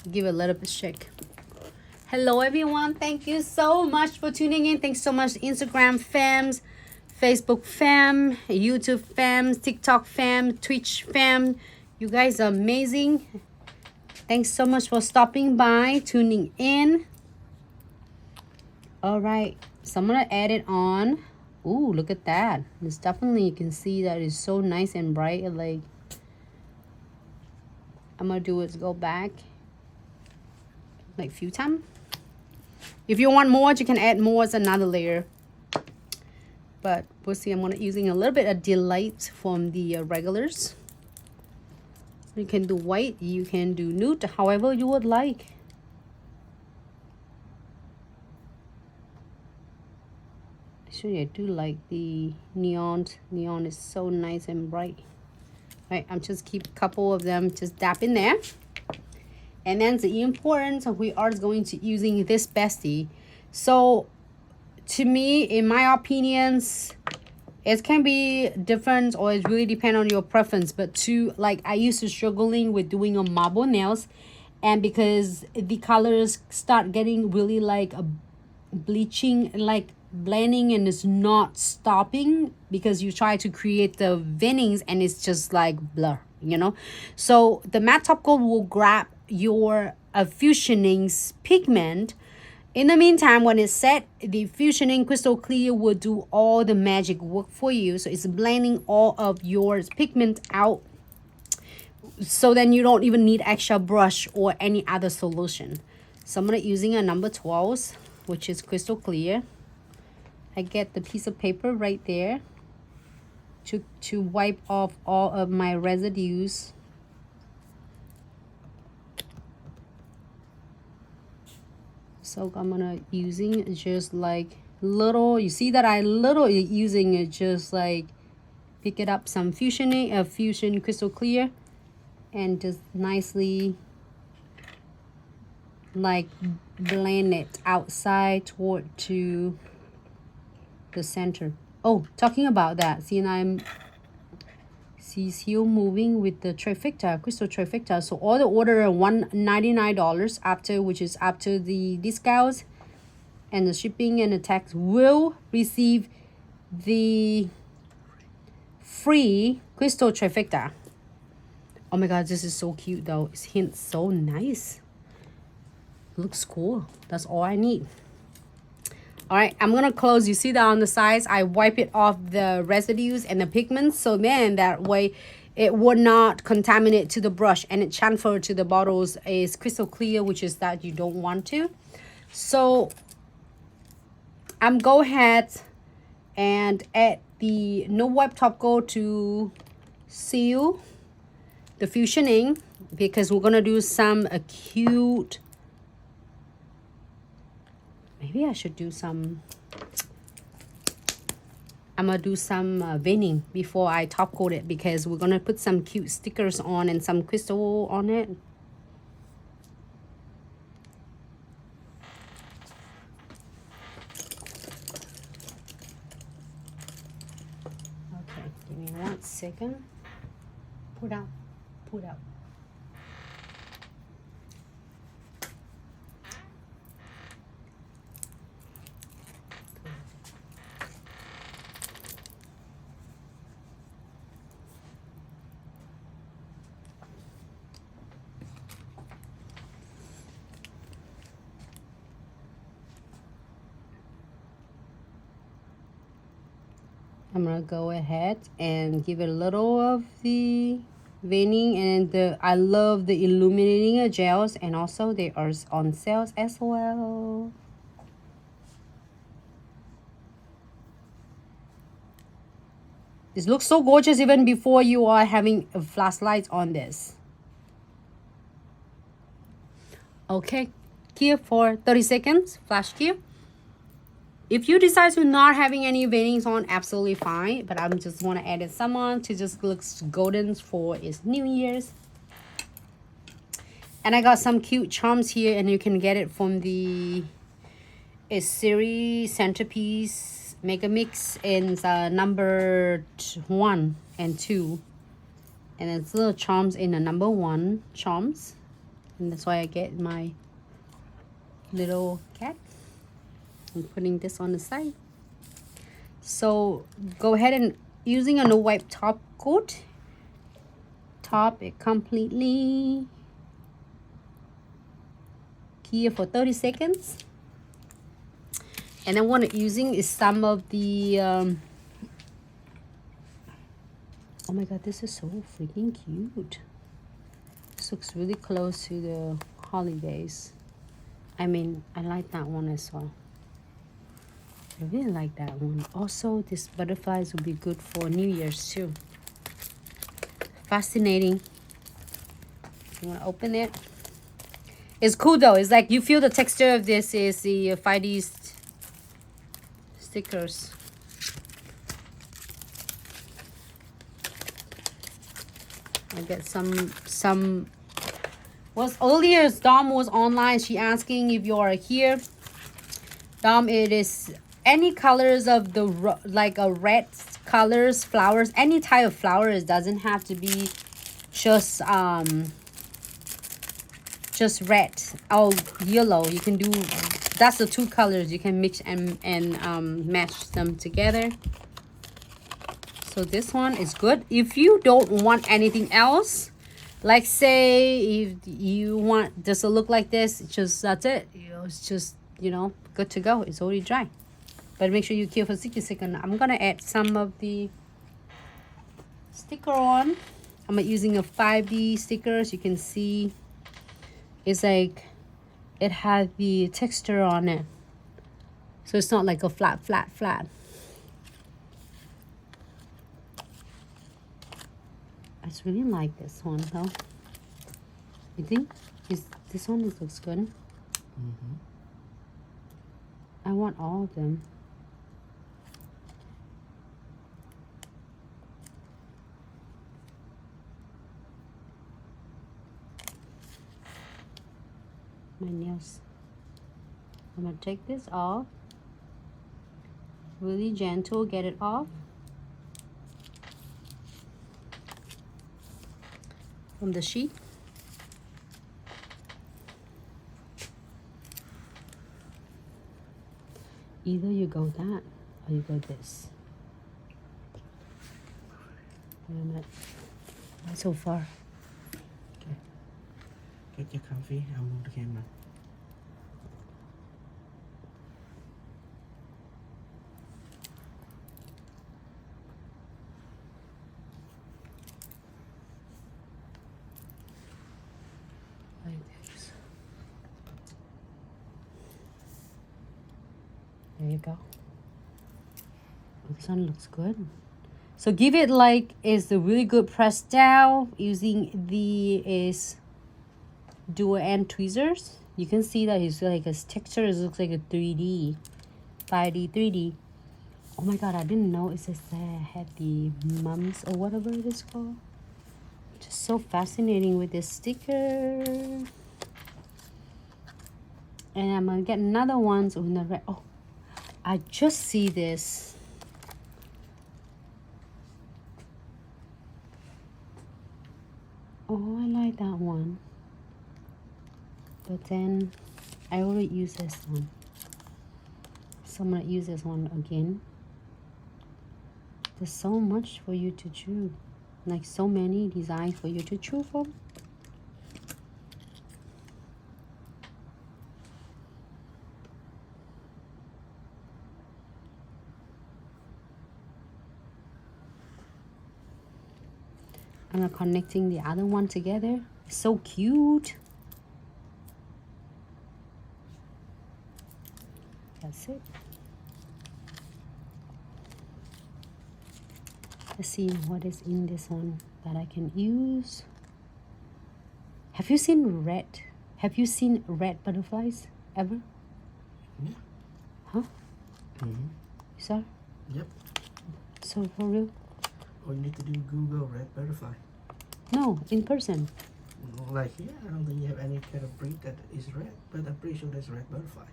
Give it a little bit shake. Hello everyone, thank you so much for tuning in. Thanks so much Instagram fams, Facebook fam, YouTube fam, TikTok fam, Twitch fam. You guys are amazing. Thanks so much for stopping by, tuning in. All right, so I'm gonna add it on. Ooh, look at that. It's definitely, you can see that it's so nice and bright. Like, I'm gonna do is go back like a few times. If you want more, you can add more as another layer. But we'll see. I'm using a little bit of Delight from the regulars. You can do white, you can do nude, however you would like. Actually, I do like the neon. Neon is so nice and bright. All right, I'm just keep a couple of them just dab in there. And then the importance of we are going to using this bestie. So to me, in my opinions, it can be different or it really depend on your preference. But to like, I used to struggling with doing a marble nails, and because the colors start getting really like a bleaching, like blending, and it's not stopping because you try to create the veinings and it's just like blur, you know. So the matte top coat will grab your fusioning pigment. In the meantime, when it's set, the fusioning crystal clear will do all the magic work for you. So it's blending all of your pigment out, so then you don't even need extra brush or any other solution. So I'm gonna using a number 12, which is crystal clear. I get the piece of paper right there to wipe off all of my residues. So I'm gonna using just like little, you see that I little using it, just like pick it up some fusion crystal clear and just nicely like blend it outside toward to the center. Oh, talking about that, see, and I'm still moving with the Trifecta, crystal Trifecta. So all the order are $199 after, which is after the discounts and the shipping and the tax, will receive the free crystal Trifecta. Oh my god, this is so cute though. It's hint so nice. Looks cool. That's all I need. All right, I'm gonna close. You see that on the sides, I wipe it off the residues and the pigments, so then that way it would not contaminate to the brush, and it transfer to the bottles is crystal clear, which is that you don't want to. So I'm go ahead and add the no wipe top coat to seal the fusioning, because we're gonna do some cute. Maybe I should do some, I'm gonna do some veining before I top coat it, because we're gonna put some cute stickers on and some crystal on it. Okay, give me 1 second. Put out, put out. I'm gonna go ahead and give it a little of the veining, and I love the illuminating gels, and also they are on sales as well. This looks so gorgeous even before you are having a flashlight on this. Okay, here for 30 seconds, flash here. If you decide to not having any veinings on, absolutely fine. But I just want to add some on to just looks golden for its New Year's. And I got some cute charms here, and you can get it from the series Centerpiece Mega Mix in number 1 and 2. And it's little charms in the number 1 charms. And that's why I get my little cat. I'm putting this on the side. So go ahead and using a no wipe top coat, top it completely here for 30 seconds. And then what I'm using is some of the oh my god, this is so freaking cute. This looks really close to the holidays. I mean, I like that one as well. I really like that one. Also, these butterflies will be good for New Year's too. Fascinating. You want to open it? It's cool though. It's like you feel the texture of this is the 5D stickers. I get some. Was earlier Dom was online. She asking if you are here. Dom, it is any colors of the like a red colors, flowers, any type of flowers. Doesn't have to be just red or yellow. You can do, that's the two colors you can mix and match them together. So this one is good. If you don't want anything else, like say if you want this to look like this, just that's it. You know, it's just, you know, good to go. It's already dry. But make sure you kill for 60 seconds. I'm gonna add some of the sticker on. I'm using a 5D stickers. You can see it's like it has the texture on it, so it's not like a flat. I just really like this one though. You think this one looks good? Mm-hmm. I want all of them. My nails. I'm gonna take this off. Really gentle, get it off. From the sheet. Either you go that or you go this. Wait a minute. Not so far. Okay. Get you comfy. I'll move the camera. Like this. There you go. This one looks good. So give it like is the really good press down using the dual end tweezers. You can see that it's like a texture. It looks like a 3D, 5D, 3D. Oh my god, I didn't know it says that I had the mums or whatever it is called. Just so fascinating with this sticker. And I'm gonna get another ones in the red. Oh, I just see this. Oh, I like that one. But then I already use this one. So I'm gonna use this one again. There's so much for you to choose. Like so many designs for you to choose from. I'm connecting the other one together. It's so cute. That's it. Let's see what is in this one that I can use. Have you seen red? Have you seen red butterflies ever? Yeah. Huh? Mm-hmm. You saw? Yep. So for real? All you need to do Google red butterfly. No, in person. Like here, I don't think you have any kind of breed that is red, but I'm pretty sure there's red butterfly.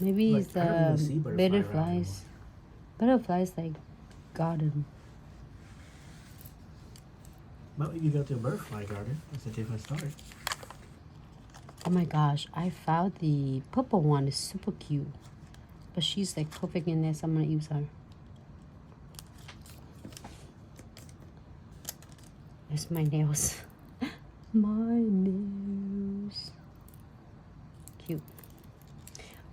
Maybe Like, it's I don't even the see butterfly around butterflies. Butterflies like garden. But if you go to a butterfly garden, it's a different story. Oh my gosh, I found the purple one. It's super cute. But she's like perfect in this. I'm gonna use her. It's my nails. My nails. Cute.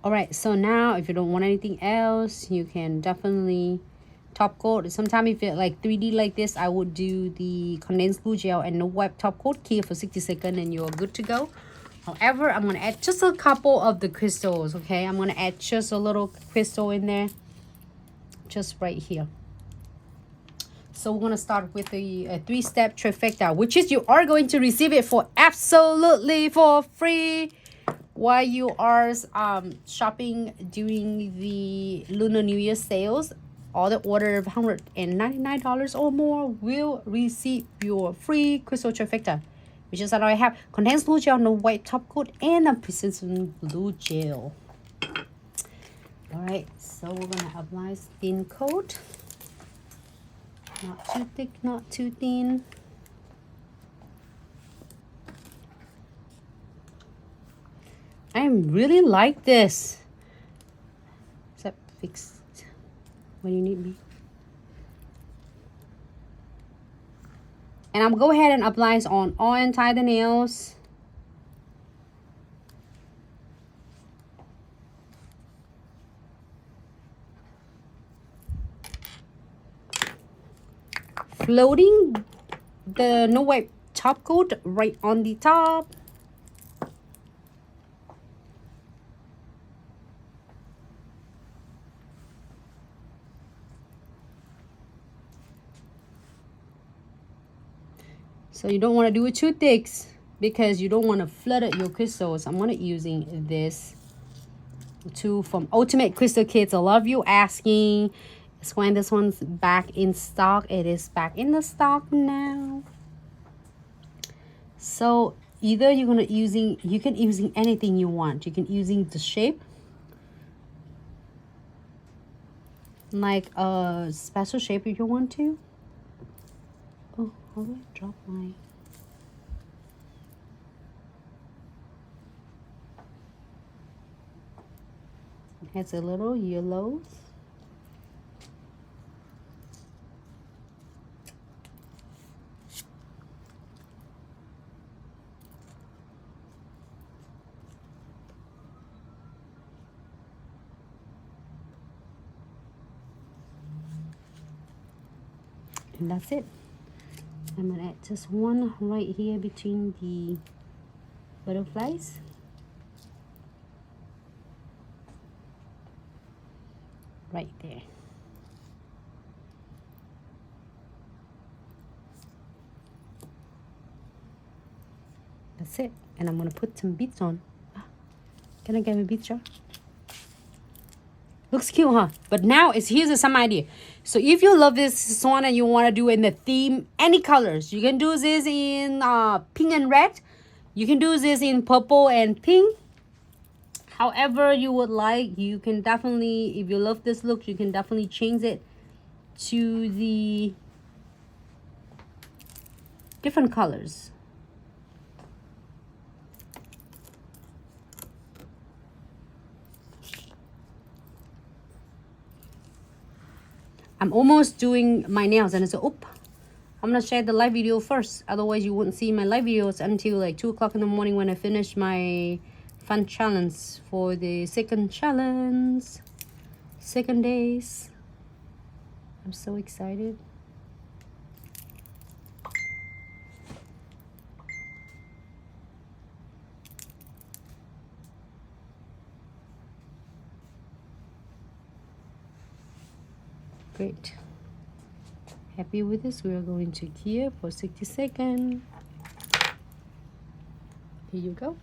Alright, so now if you don't want anything else, you can definitely top coat. Sometimes if it's like 3D like this, I would do the condensed glue gel and no wipe top coat here for 60 seconds and you're good to go. However, I'm going to add just a couple of the crystals, okay? I'm going to add just a little crystal in there. Just right here. So we're going to start with the 3-step trifecta, which is you are going to receive it for absolutely for free while you are shopping during the Lunar New Year sales. All the order of $199 or more will receive your free crystal trifecta, which is that I have condensed glue gel, no white top coat, and a precision glue gel. Alright, so we're going to apply thin coat. Not too thick, not too thin. I really like this. Is that fixed when you need me? And I'm going to go ahead and apply this on all entire nails. Floating the no wipe top coat right on the top. So you don't want to do it too thick because you don't want to flood your crystals. I'm going to using this tool from Ultimate Crystal Kits. I love you asking. It's when this one's back in stock. It is back in the stock now. So either you're going to you can using anything you want. You can using the shape. Like a special shape if you want to. Oh, how do I drop my... It has a little yellows. And that's it. I'm gonna add just one right here between the butterflies. Right there. That's it. And I'm gonna put some beads on. Can I get a bead jar? Looks cute, huh? But now here's some idea. So if you love this one and you want to do in the theme, any colors, you can do this in pink and red. You can do this in purple and pink. However you would like, you can definitely, if you love this look, you can definitely change it to the different colors. I'm almost doing my nails and I said, oop, I'm gonna share the live video first. Otherwise you wouldn't see my live videos until like 2 o'clock in the morning when I finish my fun challenge for the second challenge. Second days. I'm so excited. Great. Happy with this. We are going to here for 60 seconds. Here you go.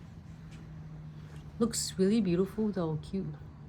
Looks really beautiful though, cute.